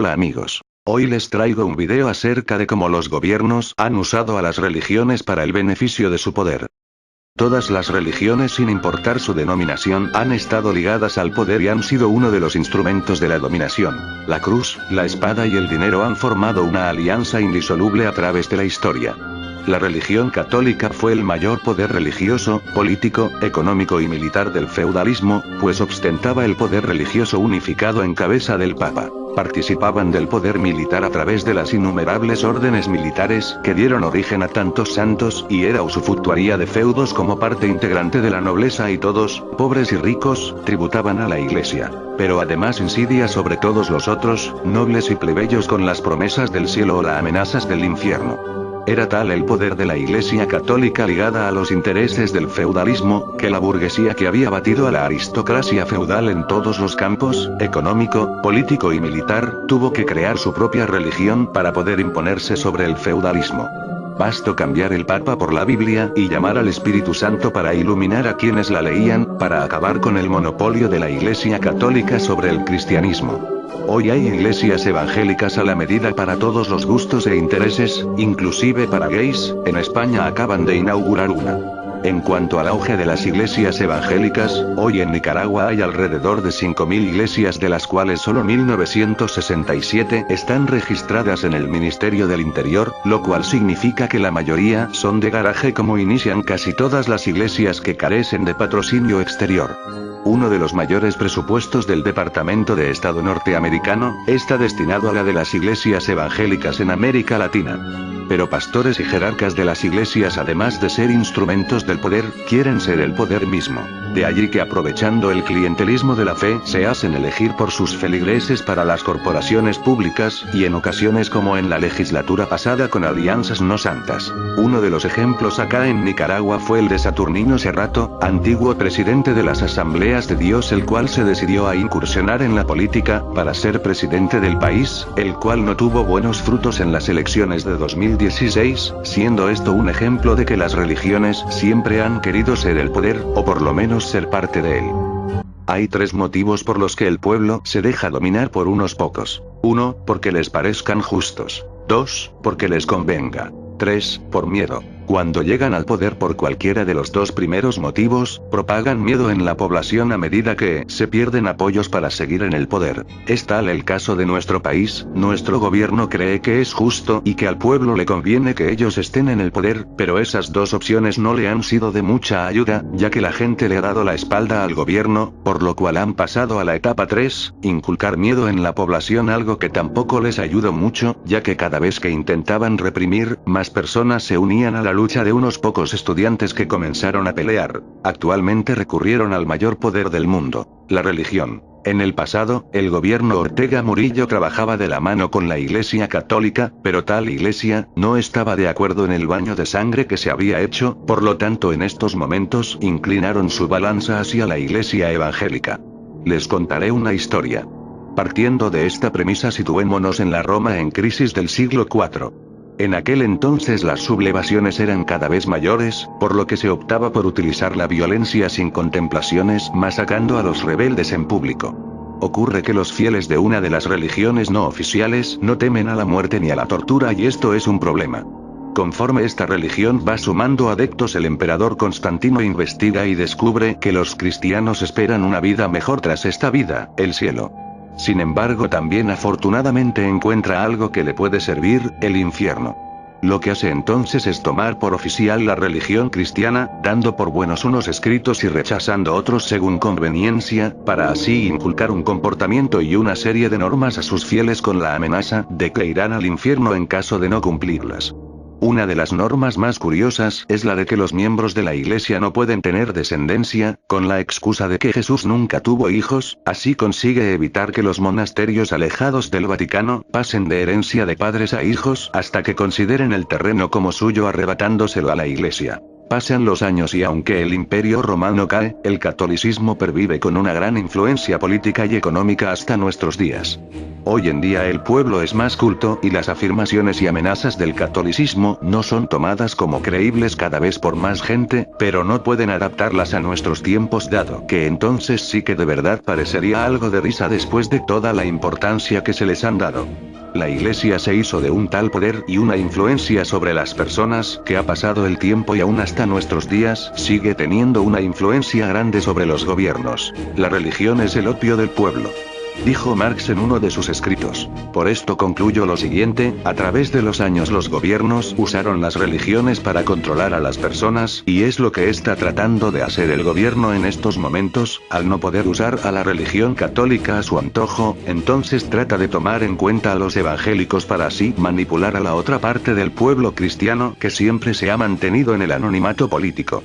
Hola amigos. Hoy les traigo un video acerca de cómo los gobiernos han usado a las religiones para el beneficio de su poder. Todas las religiones, sin importar su denominación, han estado ligadas al poder y han sido uno de los instrumentos de la dominación. La cruz, la espada y el dinero han formado una alianza indisoluble a través de la historia. La religión católica fue el mayor poder religioso, político, económico y militar del feudalismo, pues ostentaba el poder religioso unificado en cabeza del Papa. Participaban del poder militar a través de las innumerables órdenes militares que dieron origen a tantos santos, y era usufructuaría de feudos como parte integrante de la nobleza, y todos, pobres y ricos, tributaban a la iglesia. Pero además insidia sobre todos los otros, nobles y plebeyos, con las promesas del cielo o las amenazas del infierno. Era tal el poder de la Iglesia católica ligada a los intereses del feudalismo, que la burguesía, que había batido a la aristocracia feudal en todos los campos, económico, político y militar, tuvo que crear su propia religión para poder imponerse sobre el feudalismo. Bastó cambiar el Papa por la Biblia y llamar al Espíritu Santo para iluminar a quienes la leían, para acabar con el monopolio de la Iglesia católica sobre el cristianismo. Hoy hay iglesias evangélicas a la medida para todos los gustos e intereses, inclusive para gays. En España acaban de inaugurar una. En cuanto al auge de las iglesias evangélicas, hoy en Nicaragua hay alrededor de 5.000 iglesias, de las cuales solo 1.967 están registradas en el Ministerio del Interior, lo cual significa que la mayoría son de garaje, como inician casi todas las iglesias que carecen de patrocinio exterior. Uno de los mayores presupuestos del Departamento de Estado norteamericano está destinado a la de las iglesias evangélicas en América Latina. Pero pastores y jerarcas de las iglesias, además de ser instrumentos del poder, quieren ser el poder mismo. De allí que, aprovechando el clientelismo de la fe, se hacen elegir por sus feligreses para las corporaciones públicas, y en ocasiones, como en la legislatura pasada, con alianzas no santas. Uno de los ejemplos acá en Nicaragua fue el de Saturnino Cerrato, antiguo presidente de las Asambleas de Dios, el cual se decidió a incursionar en la política para ser presidente del país, el cual no tuvo buenos frutos en las elecciones de 2016, siendo esto un ejemplo de que las religiones siempre han querido ser el poder, o por lo menos ser parte de él. Hay tres motivos por los que el pueblo se deja dominar por unos pocos. 1, porque les parezcan justos. 2, porque les convenga. 3, por miedo. Cuando llegan al poder por cualquiera de los dos primeros motivos, propagan miedo en la población a medida que se pierden apoyos para seguir en el poder. Es tal el caso de nuestro país. Nuestro gobierno cree que es justo y que al pueblo le conviene que ellos estén en el poder, pero esas dos opciones no le han sido de mucha ayuda, ya que la gente le ha dado la espalda al gobierno, por lo cual han pasado a la etapa 3, inculcar miedo en la población, algo que tampoco les ayudó mucho, ya que cada vez que intentaban reprimir, más personas se unían a la lucha de unos pocos estudiantes que comenzaron a pelear. Actualmente recurrieron al mayor poder del mundo, la religión. En el pasado, el gobierno Ortega Murillo trabajaba de la mano con la Iglesia católica, pero tal iglesia no estaba de acuerdo en el baño de sangre que se había hecho, por lo tanto en estos momentos inclinaron su balanza hacia la Iglesia evangélica. Les contaré una historia. Partiendo de esta premisa, situémonos en la Roma en crisis del siglo IV. En aquel entonces las sublevaciones eran cada vez mayores, por lo que se optaba por utilizar la violencia sin contemplaciones, masacrando a los rebeldes en público. Ocurre que los fieles de una de las religiones no oficiales no temen a la muerte ni a la tortura, y esto es un problema. Conforme esta religión va sumando adeptos, el emperador Constantino investiga y descubre que los cristianos esperan una vida mejor tras esta vida, el cielo. Sin embargo, también afortunadamente encuentra algo que le puede servir, el infierno. Lo que hace entonces es tomar por oficial la religión cristiana, dando por buenos unos escritos y rechazando otros según conveniencia, para así inculcar un comportamiento y una serie de normas a sus fieles con la amenaza de que irán al infierno en caso de no cumplirlas. Una de las normas más curiosas es la de que los miembros de la iglesia no pueden tener descendencia, con la excusa de que Jesús nunca tuvo hijos. Así consigue evitar que los monasterios alejados del Vaticano pasen de herencia de padres a hijos hasta que consideren el terreno como suyo, arrebatándoselo a la iglesia. Pasan los años y aunque el Imperio Romano cae, el catolicismo pervive con una gran influencia política y económica hasta nuestros días. Hoy en día el pueblo es más culto y las afirmaciones y amenazas del catolicismo no son tomadas como creíbles cada vez por más gente, pero no pueden adaptarlas a nuestros tiempos dado que entonces sí que de verdad parecería algo de risa después de toda la importancia que se les han dado. La Iglesia se hizo de un tal poder y una influencia sobre las personas que ha pasado el tiempo y aún hasta nuestros días sigue teniendo una influencia grande sobre los gobiernos. La religión es el opio del pueblo, dijo Marx en uno de sus escritos. Por esto concluyo lo siguiente: a través de los años los gobiernos usaron las religiones para controlar a las personas, y es lo que está tratando de hacer el gobierno en estos momentos, al no poder usar a la religión católica a su antojo, entonces trata de tomar en cuenta a los evangélicos para así manipular a la otra parte del pueblo cristiano que siempre se ha mantenido en el anonimato político.